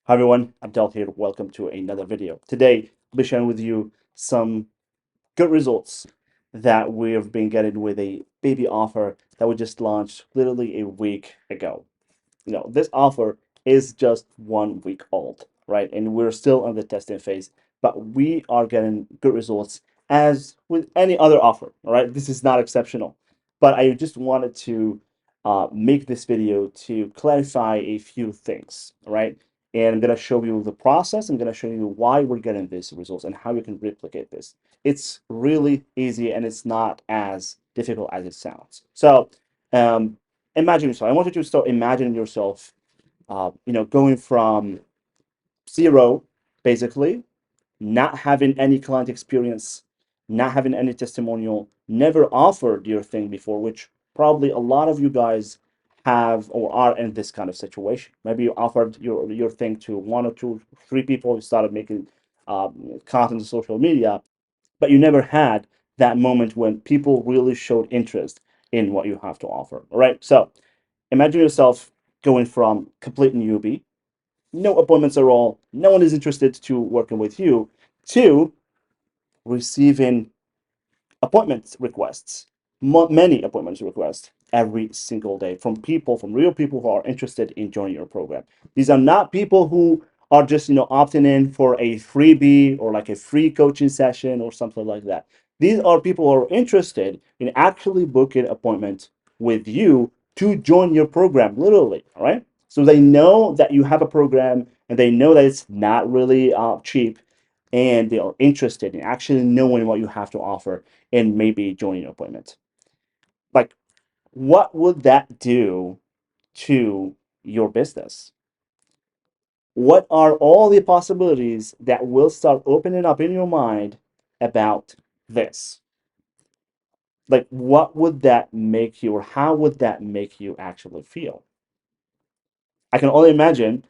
Hi everyone, Abdel here. Welcome to another video. Today, I'll be sharing with you some good results that we've been getting with a baby offer that we just launched literally a week ago. This offer is just 1 week old, right? And we're still on the testing phase, but we are getting good results as with any other offer, all right? This is not exceptional, but I just wanted to make this video to clarify a few things, all right? And I'm gonna show you the process. I'm gonna show you why we're getting these results and how you can replicate this. It's really easy and it's not as difficult as it sounds. So, um, imagine yourself. I want you to start imagining yourself, going from zero, basically, not having any client experience, not having any testimonial, never offered your thing before, which probably a lot of you guys have or are in this kind of situation. Maybe you offered your thing to one or two, three people who started making content on social media, but you never had that moment when people really showed interest in what you have to offer. All right. So imagine yourself going from complete newbie, no appointments at all, no one is interested to working with you, to receiving appointment requests, many appointment requests every single day from people, from real people who are interested in joining your program. These are not people who are just opting in for a freebie or like a free coaching session or something like that. These are people who are interested in actually booking appointments with you to join your program, literally. All right. So they know that you have a program and they know that it's not really cheap, and they are interested in actually knowing what you have to offer and maybe joining an appointment. Like, what would that do to your business? What are all the possibilities that will start opening up in your mind about this? Like, what would that make you, or how would that make you actually feel? I can only imagine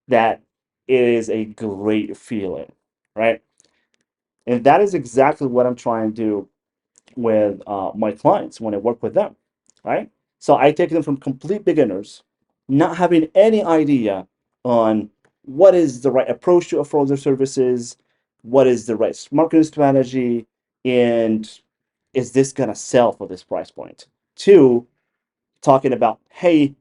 that it is a great feeling, right? And that is exactly what I'm trying to do with my clients when I work with them, right? So I take them from complete beginners, not having any idea on what is the right approach to offer their services, what is the right marketing strategy, and is this gonna sell for this price point? To talking about, hey,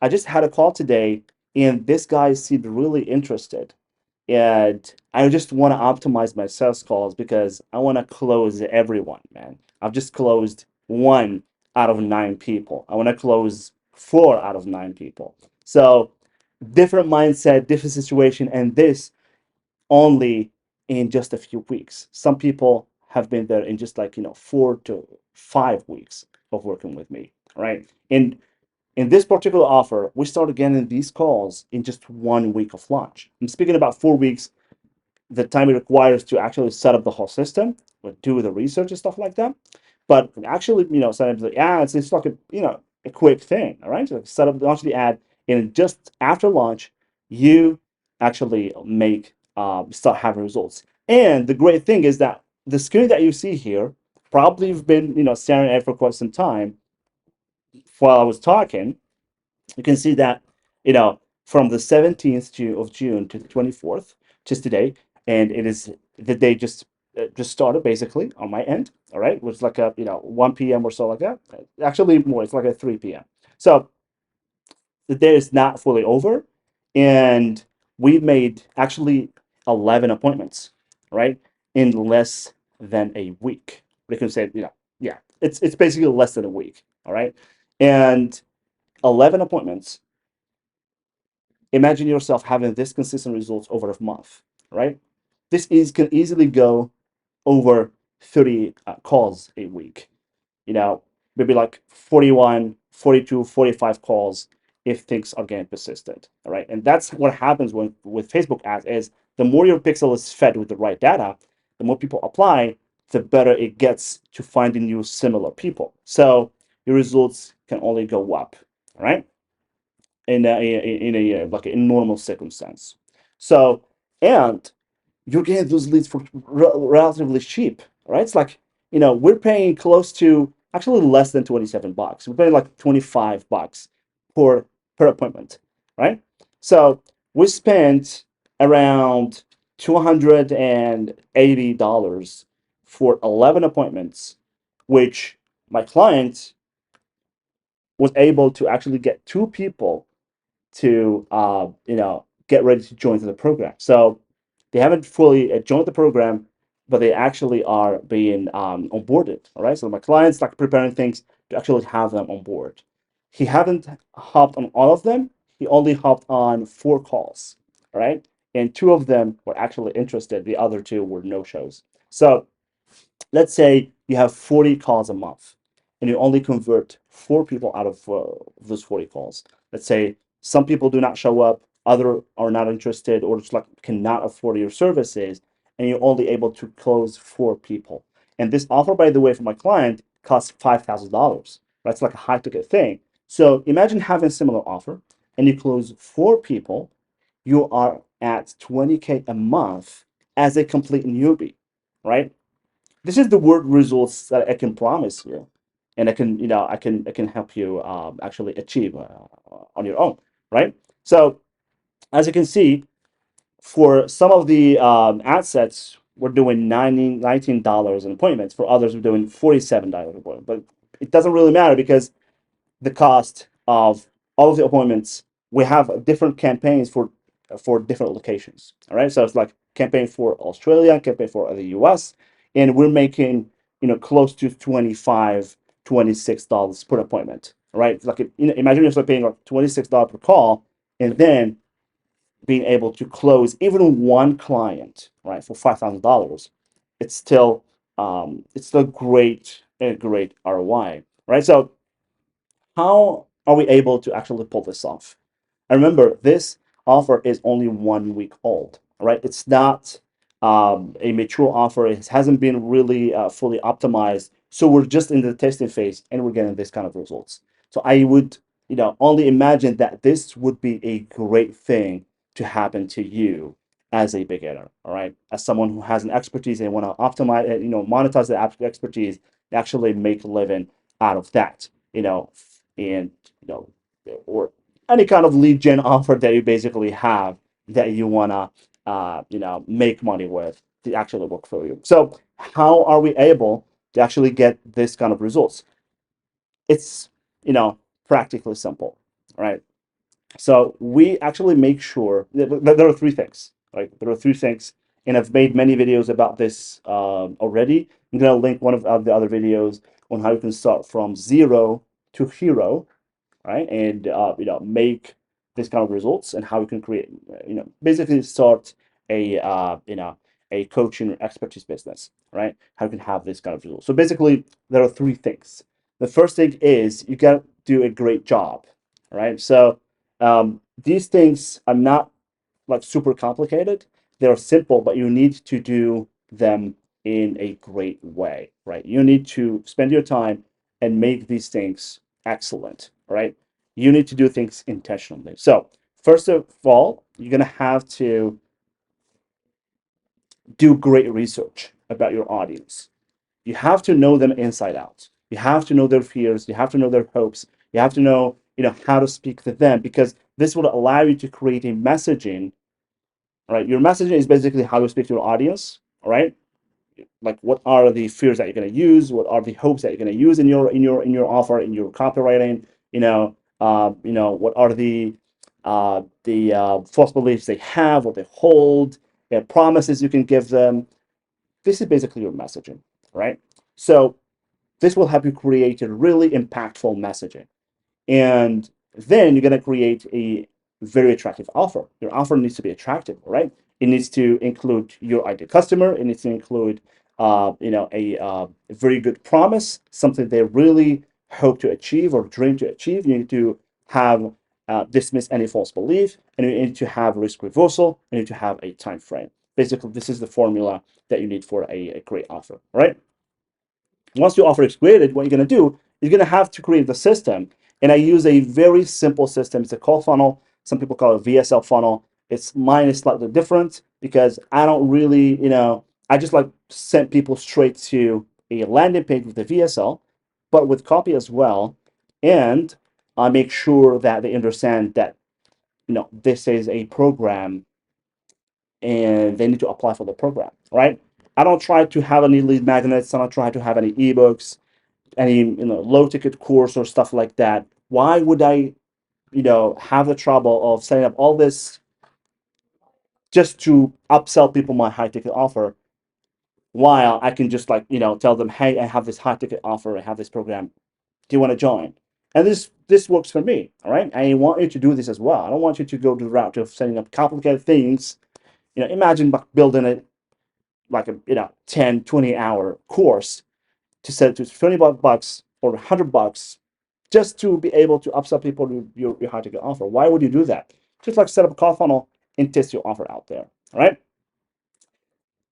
I just had a call today, and this guy seemed really interested. And I just want to optimize my sales calls because I want to close everyone, man. I've just closed 1 out of 9 people. I want to close 4 out of 9 people. So different mindset, different situation, and this only in just a few weeks. Some people have been there in just like 4 to 5 weeks of working with me, right? And in this particular offer, we started getting these calls in just 1 week of launch. I'm speaking about 4 weeks, the time it requires to actually set up the whole system, or do the research and stuff like that. But actually, set up the ads, it's like a quick thing, all right? So set up, launch the ad, and just after launch, you actually make start having results. And the great thing is that the screen that you see here, probably you've been staring at it for quite some time while I was talking. You can see that, from the 17th of June to the 24th, just today, and it is the day just started basically on my end. All right, it was like a 1 p.m. or so like that. Actually, more. It's like a 3 p.m. So the day is not fully over, and we made actually 11 appointments, right, in less than a week. We can say, yeah, it's basically less than a week. All right, and 11 appointments. Imagine yourself having this consistent results over a month, right? This is can easily go over 30 calls a week. You know, maybe like 41, 42, 45 calls if things are getting persistent. All right. And that's what happens when with Facebook ads is the more your pixel is fed with the right data, the more people apply, the better it gets to finding you similar people. So your results can only go up. All right, in a like in normal circumstance. So, and you're getting those leads for relatively cheap, right? It's like we're paying close to actually less than $27. We're paying like $25 per appointment, right? So we spent around $280 for 11 appointments, which my client was able to actually get two people to get ready to join the program. So they haven't fully joined the program, but they actually are being onboarded. All right. So my client's like preparing things to actually have them on board. He haven't hopped on all of them. He only hopped on 4 calls. All right. And two of them were actually interested. The other two were no shows. So let's say you have 40 calls a month and you only convert 4 people out of those 40 calls. Let's say some people do not show up, other are not interested, or just like cannot afford your services, and you're only able to close 4 people. And this offer, by the way, for my client costs $5,000. That's like a high ticket thing. So imagine having a similar offer and you close 4 people, you are at 20K a month as a complete newbie, right? This is the word results that I can promise you, and I can help you actually achieve on your own, right? So as you can see, for some of the ad sets, we're doing $19 an appointment. For others, we're doing $47 an appointment. But it doesn't really matter because the cost of all of the appointments. We have different campaigns for different locations. All right, so it's like campaign for Australia, campaign for the US, and we're making close to 25, $26 per appointment. All right, it's like imagine yourself paying like $26 per call, and then being able to close even one client, right, for $5,000. It's still great, a great ROI, right? So how are we able to actually pull this off? And remember, this offer is only 1 week old, right? It's not a mature offer. It hasn't been really fully optimized. So we're just in the testing phase and we're getting this kind of results. So I would, only imagine that this would be a great thing to happen to you as a beginner, all right? As someone who has an expertise and want to optimize, monetize the expertise, actually make a living out of that, and or any kind of lead gen offer that you basically have that you wanna make money with to actually work for you. So how are we able to actually get this kind of results? It's practically simple, right? So we actually make sure that there are 3 things, right? There are 3 things, and I've made many videos about this already. I'm gonna link one of the other videos on how you can start from zero to hero, right? And make this kind of results and how you can create, basically start a a coaching expertise business, right? How you can have this kind of results. So basically, there are 3 things. The first thing is you got to do a great job, right? So these things are not like super complicated. They're simple, but you need to do them in a great way, right? You need to spend your time and make these things excellent, right? You need to do things intentionally. So, first of all, you're going to have to do great research about your audience. You have to know them inside out. You have to know their fears. You have to know their hopes. You have to know, how to speak to them because this will allow you to create a messaging. Right, your messaging is basically how you speak to your audience. All right, like what are the fears that you're going to use? What are the hopes that you're going to use in your offer, in your copywriting? What are the false beliefs they have, what they hold, promises you can give them. This is basically your messaging, right? So this will help you create a really impactful messaging. And then you're going to create a very attractive offer. Your offer needs to be attractive, right? It needs to include your ideal customer. It needs to include, a very good promise, something they really hope to achieve or dream to achieve. You need to have dismiss any false belief, and you need to have risk reversal. You need to have a time frame. Basically, this is the formula that you need for a great offer, right? Once your offer is created, what you're going to do, you're going to have to create the system. And I use a very simple system. It's a call funnel. Some people call it VSL funnel. Mine is slightly different because I don't really, I just like send people straight to a landing page with the VSL, but with copy as well. And I make sure that they understand that, this is a program and they need to apply for the program, right? I don't try to have any lead magnets. I don't try to have any ebooks, any low ticket course or stuff like that. Why would I have the trouble of setting up all this just to upsell people my high ticket offer, while I can just tell them, hey, I have this high ticket offer, I have this program, do you want to join? And this works for me. All right, I want you to do this as well. I don't want you to go to the route of setting up complicated things. Imagine building it like a 10 20 hour course to sell to 20 bucks or $100 just to be able to upsell people to your high ticket offer. Why would you do that? Just like set up a call funnel and test your offer out there. All right.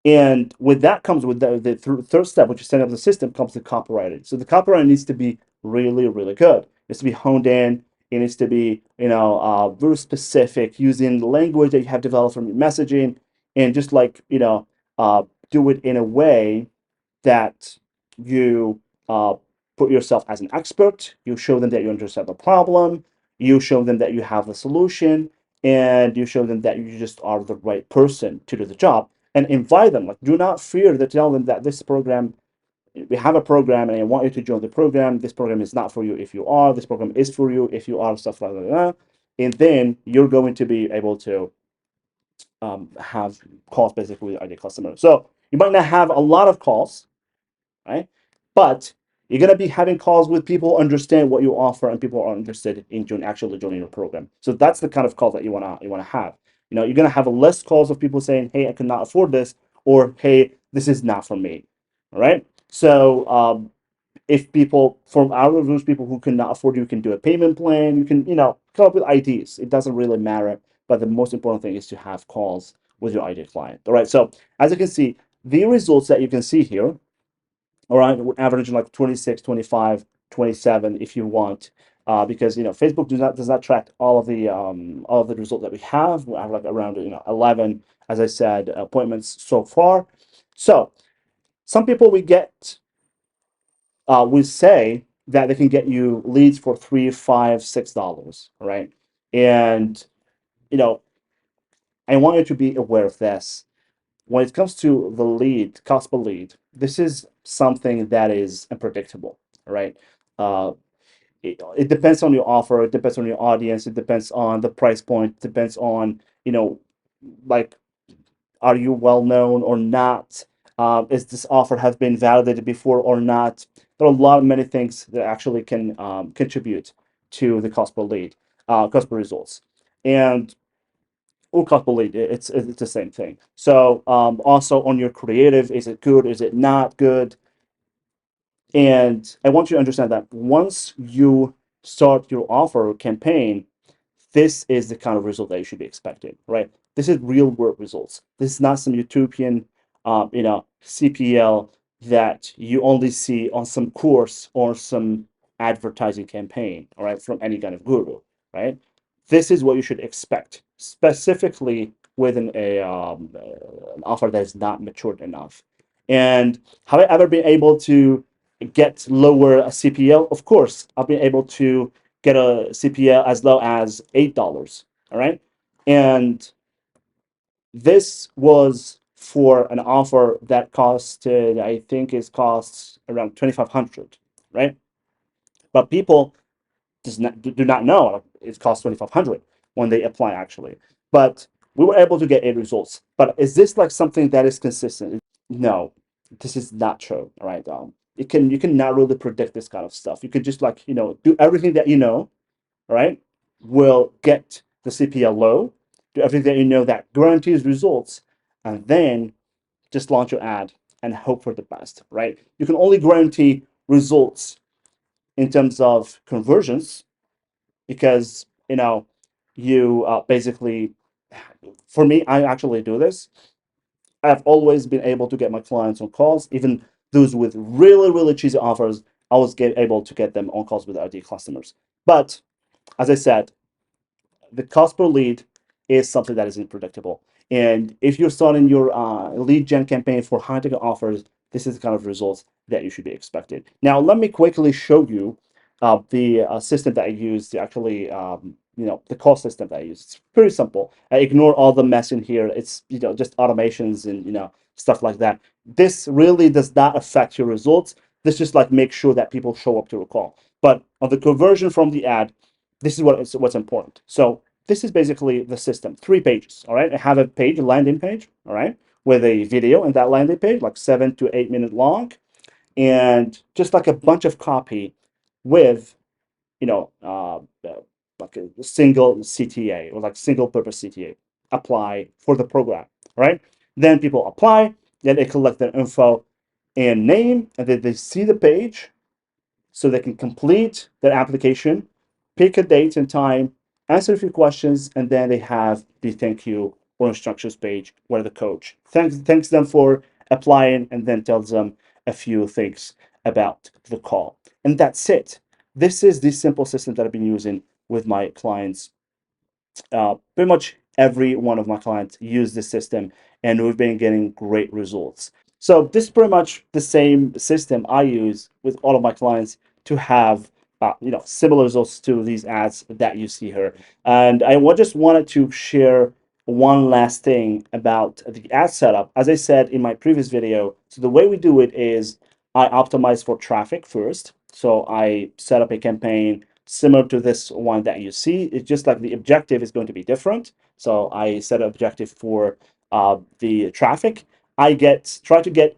And with that comes with the third step, which is setting up the system, comes the copywriting. So the copywriting needs to be really, really good. It needs to be honed in. It needs to be, very specific, using the language that you have developed from your messaging, and just do it in a way that you put yourself as an expert. You show them that you understand the problem. You show them that you have the solution, and you show them that you just are the right person to do the job. And invite them. Like, do not fear to tell them that this program, we have a program, and I want you to join the program. This program is not for you if you are. This program is for you if you are. Stuff like that. And then you're going to be able to have calls basically with ideal customers. So you might not have a lot of calls, right? But you're gonna be having calls with people who understand what you offer, and people are interested in actually joining your program. So that's the kind of call that you wanna have. You're gonna have less calls of people saying, "Hey, I cannot afford this," or "Hey, this is not for me." All right. So if people from out of those people who cannot afford, you can do a payment plan. You can come up with ideas. It doesn't really matter. But the most important thing is to have calls with your ideal client. All right. So as you can see, the results that you can see here, all right, we're averaging like 26, 25, 27 if you want, because Facebook does not track all of the results that we have. We have like around 11, as I said, appointments so far. So some people we say that they can get you leads for $3, $5, $6, right? And you know I want you to be aware of this. When it comes to the lead, cost per lead, this is something that is unpredictable, right? Uh, it depends on your offer, it depends on your audience, it depends on the price point, it depends on, like, are you well known or not? Is this offer has been validated before or not? There are a lot of many things that actually can contribute to the cost per lead, cost per results. And or cost per lead, it's the same thing. So also on your creative, is it good? Is it not good? And I want you to understand that once you start your offer campaign, this is the kind of result that you should be expecting, right? This is real world results. This is not some utopian, CPL that you only see on some course or some advertising campaign, all right, from any kind of guru, right? This is what you should expect, specifically within an offer that is not matured enough. And have I ever been able to get lower a CPL? Of course, I've been able to get a CPL as low as $8. All right. And this was for an offer that costed, I think it costs around 2,500, right? But people do not know it costs 2,500 when they apply actually. But we were able to get 8 results. But is this like something that is consistent? No, this is not true. All right. You can not really predict this kind of stuff. You could just do everything that right, will get the CPL low, do everything that that guarantees results, and then just launch your ad and hope for the best, right? You can only guarantee results in terms of conversions because, you basically, for me, I actually do this. I've always been able to get my clients on calls, even those with really, really cheesy offers. I was able to get them on calls with ideal customers. But as I said, the cost per lead is something that is unpredictable. And if you're starting your lead gen campaign for high ticket offers, this is the kind of results that you should be expected. Now, let me quickly show you the system that I use to actually the call system that I use. It's pretty simple. I ignore all the mess in here. It's just automations and stuff like that. This really does not affect your results. This just like make sure that people show up to a call. But on the conversion from the ad, this is what's important. So this is basically the system. 3 pages. All right. I have a page, a landing page. All right, with a video in that landing page, like 7 to 8 minute long, and just like a bunch of copy with you know, uh, uh, like a single CTA or like single purpose CTA apply for the program, right? Then people apply, then they collect their info and name, and then they see the page so they can complete their application, pick a date and time, answer a few questions, and then they have the thank you or instructions page where the coach thanks them for applying and then tells them a few things about the call. And that's it. This is the simple system that I've been using with my clients. Pretty much every one of my clients use this system, and we've been getting great results. So this is pretty much the same system I use with all of my clients to have similar results to these ads that you see here. And just wanted to share one last thing about the ad setup. As I said in my previous video, so the way we do it is I optimize for traffic first. So I set up a campaign similar to this one that you see. It's just like the objective is going to be different. So I set an objective for the traffic. Try to get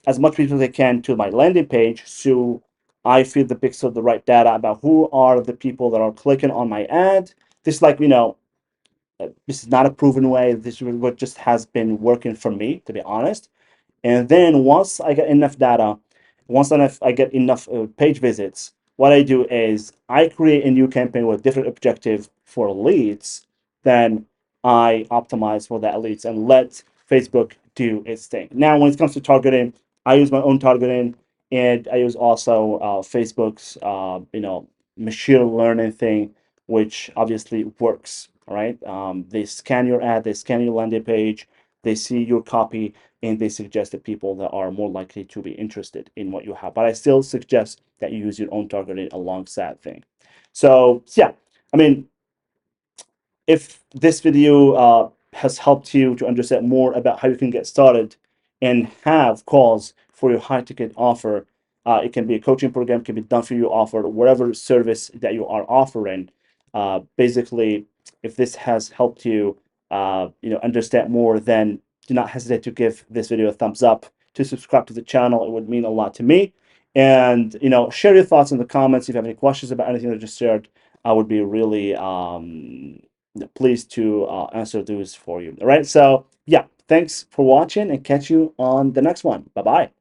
as much people as I can to my landing page, so I feed the pixel the right data about who are the people that are clicking on my ad. This like this is not a proven way. This is what just has been working for me, to be honest. And then once I get enough data, I get enough page visits, what I do is I create a new campaign with different objective for leads. Then I optimize for that leads and let Facebook do its thing. Now, when it comes to targeting, I use my own targeting, and I use also Facebook's machine learning thing, which obviously works. All right, they scan your ad, they scan your landing page, they see your copy, and they suggest that people that are more likely to be interested in what you have. But I still suggest that you use your own targeting alongside thing. So yeah, I mean, if this video has helped you to understand more about how you can get started and have calls for your high ticket offer, it can be a coaching program, can be done for you offer, whatever service that you are offering. Basically, if this has helped you, understand more, then do not hesitate to give this video a thumbs up, to subscribe to the channel. It would mean a lot to me. And share your thoughts in the comments. If you have any questions about anything I just shared, I would be really pleased to answer those for you. All right. So yeah, thanks for watching, and catch you on the next one. Bye bye.